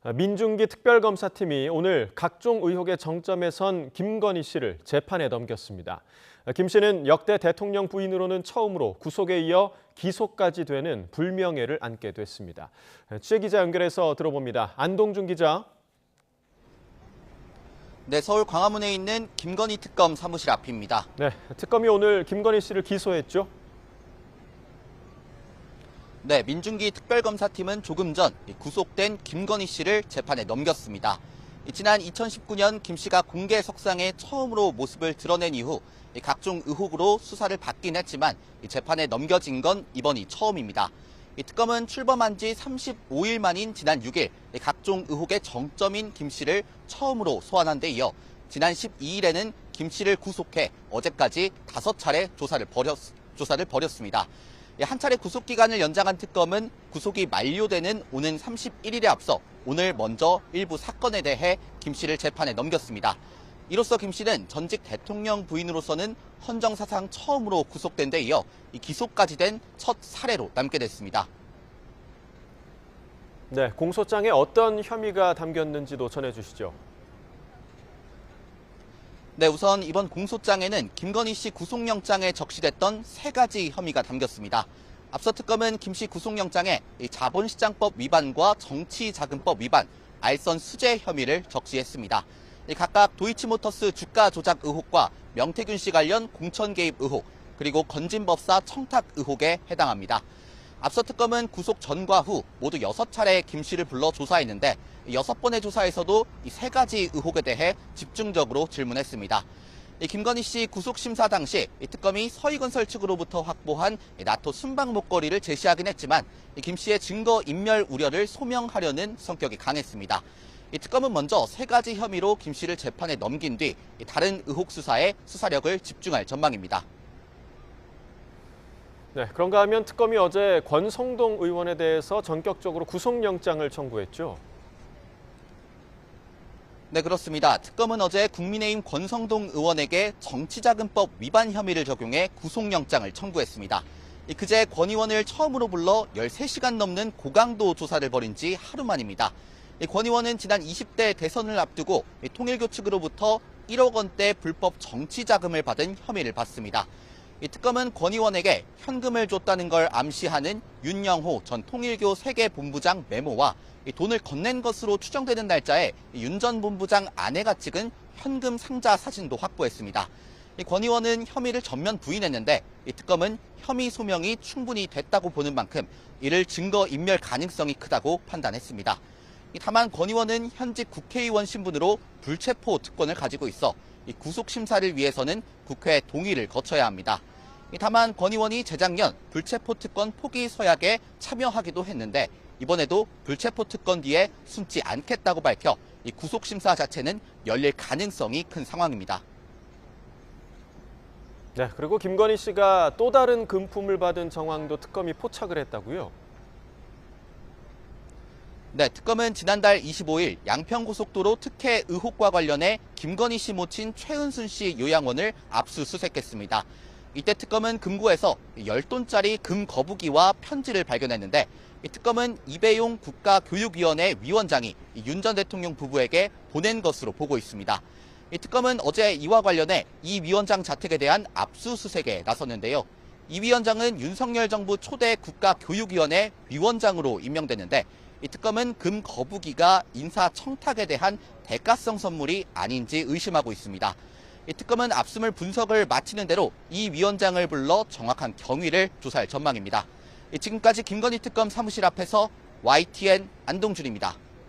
민중기 특별검사팀이 오늘 각종 의혹의 정점에 선 김건희 씨를 재판에 넘겼습니다. 김 씨는 역대 대통령 부인으로는 처음으로 구속에 이어 기소까지 되는 불명예를 안게 됐습니다. 취재기자 연결해서 들어봅니다. 안동준 기자. 네, 서울 광화문에 있는 김건희 특검 사무실 앞입니다. 네, 특검이 오늘 김건희 씨를 기소했죠? 네, 민중기 특별검사팀은 조금 전 구속된 김건희 씨를 재판에 넘겼습니다. 지난 2019년 김 씨가 공개 석상에 처음으로 모습을 드러낸 이후 각종 의혹으로 수사를 받긴 했지만 재판에 넘겨진 건 이번이 처음입니다. 특검은 출범한 지 35일 만인 지난 6일 각종 의혹의 정점인 김 씨를 처음으로 소환한 데 이어 지난 12일에는 김 씨를 구속해 어제까지 5차례 조사를 벌였습니다. 한 차례 구속기간을 연장한 특검은 구속이 만료되는 오는 31일에 앞서 오늘 먼저 일부 사건에 대해 김 씨를 재판에 넘겼습니다. 이로써 김 씨는 전직 대통령 부인으로서는 헌정사상 처음으로 구속된 데 이어 기소까지 된 첫 사례로 남게 됐습니다. 네, 공소장에 어떤 혐의가 담겼는지도 전해주시죠. 네, 우선 이번 공소장에는 김건희 씨 구속영장에 적시됐던 3가지 혐의가 담겼습니다. 앞서 특검은 김 씨 구속영장에 자본시장법 위반과 정치자금법 위반, 알선 수재 혐의를 적시했습니다. 각각 도이치모터스 주가 조작 의혹과 명태균 씨 관련 공천 개입 의혹, 그리고 건진법사 청탁 의혹에 해당합니다. 앞서 특검은 구속 전과 후 모두 6차례 김 씨를 불러 조사했는데 6번의 조사에서도 이 3가지 의혹에 대해 집중적으로 질문했습니다. 김건희 씨 구속심사 당시 특검이 서희건설 측으로부터 확보한 나토 순방 목걸이를 제시하긴 했지만 김 씨의 증거 인멸 우려를 소명하려는 성격이 강했습니다. 특검은 먼저 3가지 혐의로 김 씨를 재판에 넘긴 뒤 다른 의혹 수사에 수사력을 집중할 전망입니다. 네, 그런가 하면 특검이 어제 권성동 의원에 대해서 전격적으로 구속영장을 청구했죠. 네, 그렇습니다. 특검은 어제 국민의힘 권성동 의원에게 정치자금법 위반 혐의를 적용해 구속영장을 청구했습니다. 그제 권 의원을 처음으로 불러 13시간 넘는 고강도 조사를 벌인 지 하루 만입니다. 권 의원은 지난 20대 대선을 앞두고 통일교 측으로부터 1억 원대 불법 정치자금을 받은 혐의를 받습니다. 특검은 권 의원에게 현금을 줬다는 걸 암시하는 윤영호 전 통일교 세계본부장 메모와 돈을 건넨 것으로 추정되는 날짜에 윤 전 본부장 아내가 찍은 현금 상자 사진도 확보했습니다. 권 의원은 혐의를 전면 부인했는데 특검은 혐의 소명이 충분히 됐다고 보는 만큼 이를 증거 인멸 가능성이 크다고 판단했습니다. 다만 권 의원은 현직 국회의원 신분으로 불체포 특권을 가지고 있어 구속심사를 위해서는 국회 동의를 거쳐야 합니다. 다만 권 의원이 재작년 불체포 특권 포기 서약에 참여하기도 했는데 이번에도 불체포 특권 뒤에 숨지 않겠다고 밝혀 구속심사 자체는 열릴 가능성이 큰 상황입니다. 네, 그리고 김건희 씨가 또 다른 금품을 받은 정황도 특검이 포착을 했다고요? 네, 특검은 지난달 25일 양평고속도로 특혜 의혹과 관련해 김건희 씨 모친 최은순 씨 요양원을 압수수색했습니다. 이때 특검은 금고에서 10돈짜리 금 거북이와 편지를 발견했는데 특검은 이배용 국가교육위원회 위원장이 윤 전 대통령 부부에게 보낸 것으로 보고 있습니다. 특검은 어제 이와 관련해 이 위원장 자택에 대한 압수수색에 나섰는데요. 이 위원장은 윤석열 정부 초대 국가교육위원회 위원장으로 임명됐는데 이 특검은 금 거북이가 인사청탁에 대한 대가성 선물이 아닌지 의심하고 있습니다. 이 특검은 압수물 분석을 마치는 대로 이 위원장을 불러 정확한 경위를 조사할 전망입니다. 지금까지 김건희 특검 사무실 앞에서 YTN 안동준입니다.